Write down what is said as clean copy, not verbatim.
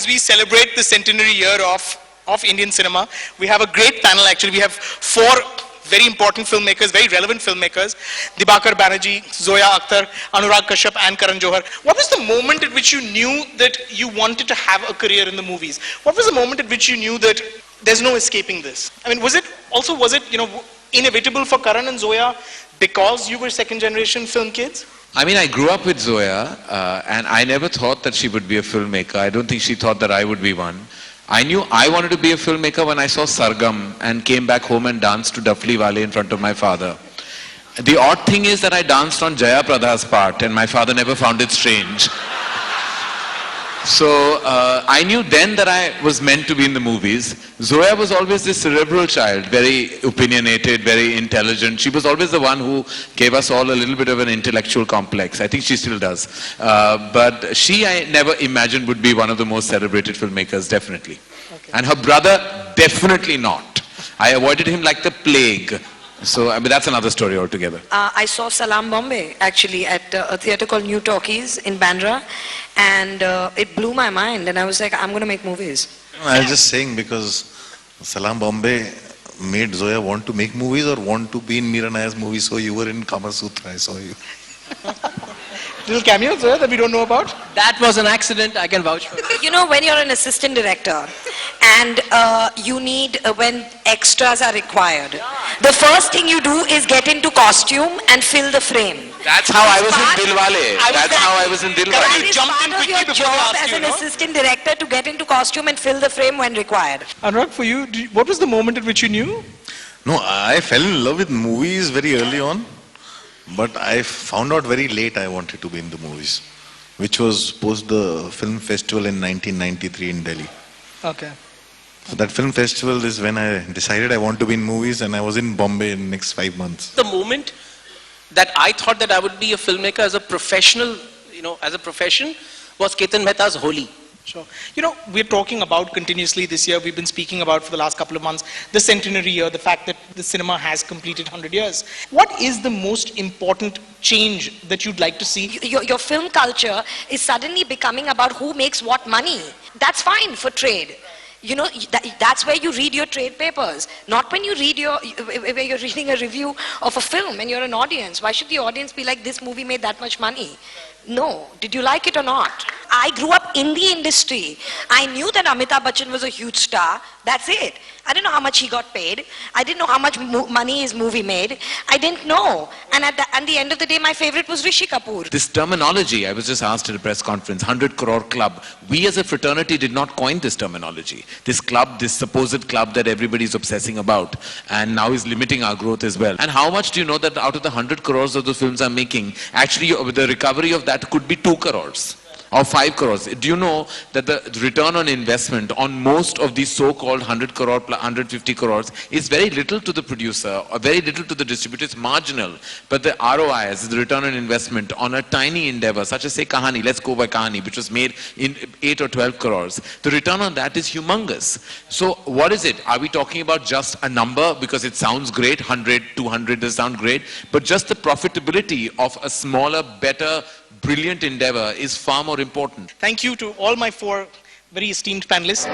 as we celebrate the centenary year of Indian cinema, we have a great panel actually. We have four very important filmmakers, very relevant filmmakers, Dibakar Banerjee, Zoya Akhtar, Anurag Kashyap and Karan Johar. What was the moment at which you knew that you wanted to have a career in the movies? What was the moment at which you knew that there's no escaping this? I mean, was it, inevitable for Karan and Zoya because you were second generation film kids? I mean, I grew up with Zoya, and I never thought that she would be a filmmaker. I don't think she thought that I would be one. I knew I wanted to be a filmmaker when I saw Sargam and came back home and danced to Dafli Wale in front of my father. The odd thing is that I danced on Jaya Prada's part and my father never found it strange. So I knew then that I was meant to be in the movies. Zoya was always this cerebral child, very opinionated, very intelligent. She was always the one who gave us all a little bit of an intellectual complex. I think she still does. But she, I never imagined would be one of the most celebrated filmmakers, definitely. Okay. And her brother, definitely not. I avoided him like the plague. So, I mean, that's another story altogether. I saw Salaam Bombay, actually, at a theatre called New Talkies in Bandra. And it blew my mind. And I was like, I'm going to make movies. I was just saying because Salaam Bombay made Zoya want to make movies or want to be in Meera Nair's movie. So you were in Kama Sutra, I saw you. Little cameo, Zoya, that we don't know about? That was an accident, I can vouch for. You know, when you're an assistant director and you need, when extras are required, the first thing you do is get into costume and fill the frame. That's how I was in Dilwale. That's how I was in Dilwale. That is part of your job as an assistant director to get into costume and fill the frame when required. Anurag, for you, what was the moment at which you knew? No, I fell in love with movies very early on. But I found out very late I wanted to be in the movies, which was post the film festival in 1993 in Delhi. Okay. So that film festival is when I decided I want to be in movies, and I was in Bombay in the next 5 months. The moment that I thought that I would be a filmmaker as a professional, as a profession, was Ketan Mehta's Holi. Sure. We're talking about continuously this year, we've been speaking about for the last couple of months, the centenary year, the fact that the cinema has completed 100 years. What is the most important change that you'd like to see? Your film culture is suddenly becoming about who makes what money. That's fine for trade. That's where you read your trade papers, not when you read where you're reading a review of a film and you're an audience. Why should the audience be like, this movie made that much money? No. Did you like it or not? I grew up in the industry. I knew that Amitabh Bachchan was a huge star. That's it. I didn't know how much he got paid. I didn't know how much money his movie made. I didn't know. And at the end of the day, my favorite was Rishi Kapoor. This terminology, I was just asked at a press conference, 100 crore club. We as a fraternity did not coin this terminology. This club, this supposed club that everybody's obsessing about, and now is limiting our growth as well. And how much do you know that out of the 100 crores of the films I'm making, actually the recovery of that could be 2 crores? Or 5 crores. Do you know that the return on investment on most of these so-called 100 crore, 150 crores is very little to the producer or very little to the distributor. It's marginal. But the ROI, as the return on investment on a tiny endeavor, such as say Kahani, let's go by Kahani, which was made in 8 or 12 crores. The return on that is humongous. So what is it? Are we talking about just a number because it sounds great, 100, 200 does sound great, but just the profitability of a smaller, better, brilliant endeavor is far more important. Thank you to all my 4 very esteemed panelists.